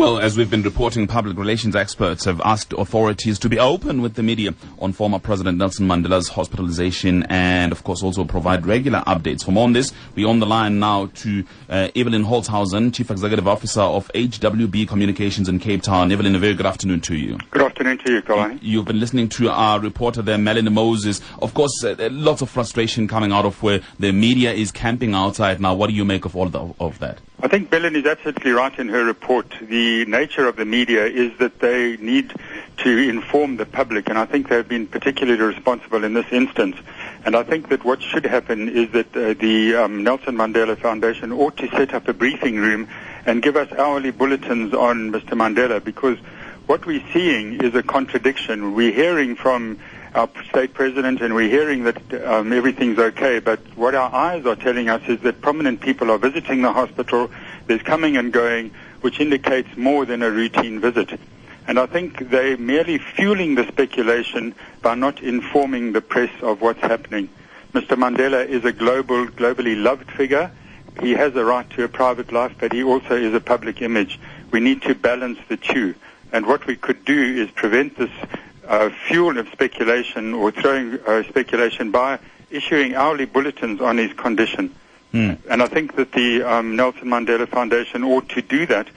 Well, as we've been reporting, public relations experts have asked authorities to be open with the media on former President Nelson Mandela's hospitalization and, of course, also provide regular updates. For more on this, we're on the line now to Evelyn Holtzhausen, Chief Executive Officer of HWB Communications in Cape Town. Evelyn, a very good afternoon to you. Good afternoon to you, Colin. You've been listening to our reporter there, Melanie Moses. Of course, lots of frustration coming out of where the media is camping outside now. What do you make of all of that? I think Melanie is absolutely right in her report. The nature of the media is that they need to inform the public, and I think they've been particularly responsible in this instance. And I think that what should happen is that the Nelson Mandela Foundation ought to set up a briefing room and give us hourly bulletins on Mr. Mandela, because what we're seeing is a contradiction. We're hearing from our state president and we're hearing that everything's okay, but what our eyes are telling us is that prominent people are visiting the hospital, there's coming and going, which indicates more than a routine visit. And I think they're merely fueling the speculation by not informing the press of what's happening. Mr. Mandela is a globally loved figure. He has a right to a private life, but he also is a public image. We need to balance the two. And what we could do is prevent this fuel of speculation or throwing speculation by issuing hourly bulletins on his condition. And I think that the Nelson Mandela Foundation ought to do that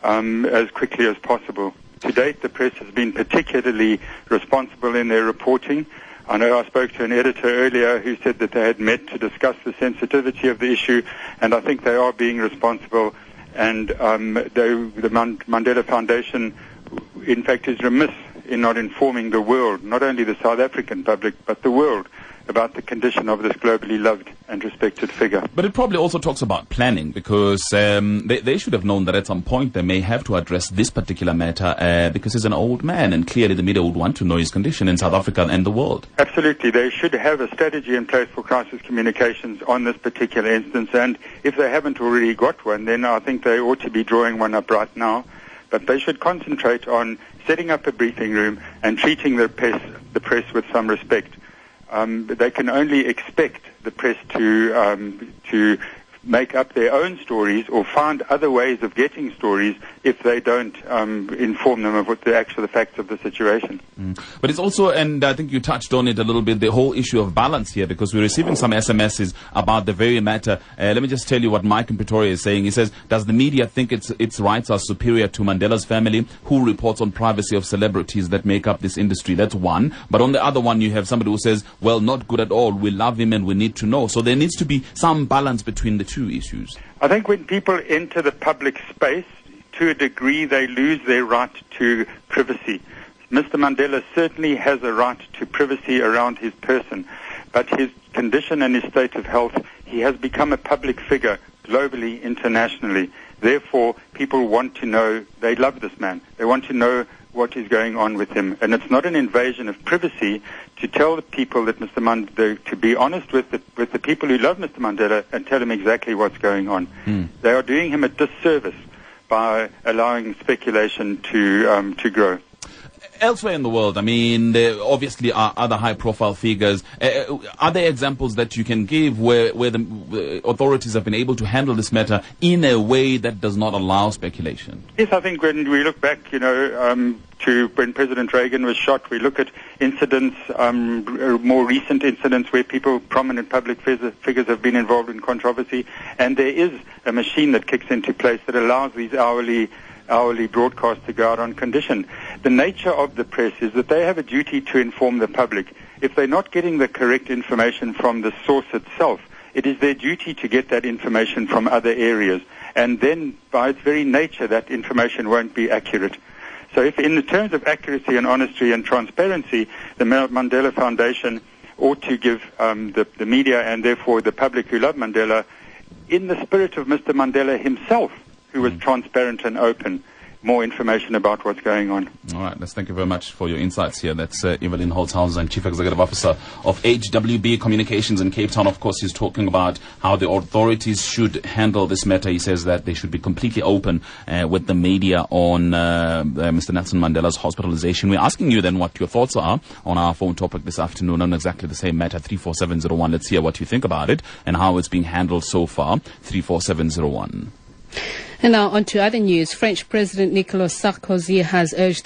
as quickly as possible. To date, the press has been particularly responsible in their reporting. I know I spoke to an editor earlier who said that they had met to discuss the sensitivity of the issue, and I think they are being responsible. And the Mandela Foundation, in fact, is remiss in not informing the world, not only the South African public, but the world, about the condition of this globally loved and respected figure. But it probably also talks about planning, because they should have known that at some point they may have to address this particular matter because he's an old man, and clearly the media would want to know his condition in South Africa and the world. Absolutely. They should have a strategy in place for crisis communications on this particular instance, and if they haven't already got one, then I think they ought to be drawing one up right now. But they should concentrate on setting up a briefing room and treating the press with some respect. They can only expect the press to make up their own stories or find other ways of getting stories if they don't inform them of what the facts of the situation. But it's also, and I think you touched on it a little bit, the whole issue of balance here, because we're receiving some SMSs about the very matter. Let me just tell you what Mike in Pretoria is saying. He says, does the media think its rights are superior to Mandela's family, who reports on privacy of celebrities that make up this industry? That's one. But on the other one, you have somebody who says, well, not good at all. We love him and we need to know. So there needs to be some balance between the two issues. I think when people enter the public space, to a degree, they lose their right to privacy. Mr. Mandela certainly has a right to privacy around his person, but his condition and his state of health, he has become a public figure globally, internationally. Therefore, people want to know, they love this man. They want to know what is going on with him. And it's not an invasion of privacy to tell the people that Mr. Mandela, to be honest with the people who love Mr. Mandela and tell him exactly what's going on. They are doing him a disservice by allowing speculation to grow. Elsewhere in the world, I mean, there obviously are other high-profile figures. Are there examples that you can give where the authorities have been able to handle this matter in a way that does not allow speculation? Yes, I think when we look back, to when President Reagan was shot, we look at incidents, more recent incidents where prominent public figures have been involved in controversy, and there is a machine that kicks into place that allows these hourly broadcasts to go out on condition. The nature of the press is that they have a duty to inform the public. If they're not getting the correct information from the source itself, it is their duty to get that information from other areas. And then, by its very nature, that information won't be accurate. So if in the terms of accuracy and honesty and transparency, the Mandela Foundation ought to give the media and therefore the public who love Mandela, in the spirit of Mr. Mandela himself, who was transparent and open, more information about what's going on. All right, let's thank you very much for your insights here. That's Evelyn Holtzhausen, Chief Executive Officer of HWB Communications in Cape Town. Of course, he's talking about how the authorities should handle this matter. He says that they should be completely open with the media on Mr. Nelson Mandela's hospitalization. We're asking you then what your thoughts are on our phone topic this afternoon on exactly the same matter, 34701. Let's hear what you think about it and how it's being handled so far, 34701. And now on to other news. French President Nicolas Sarkozy has urged the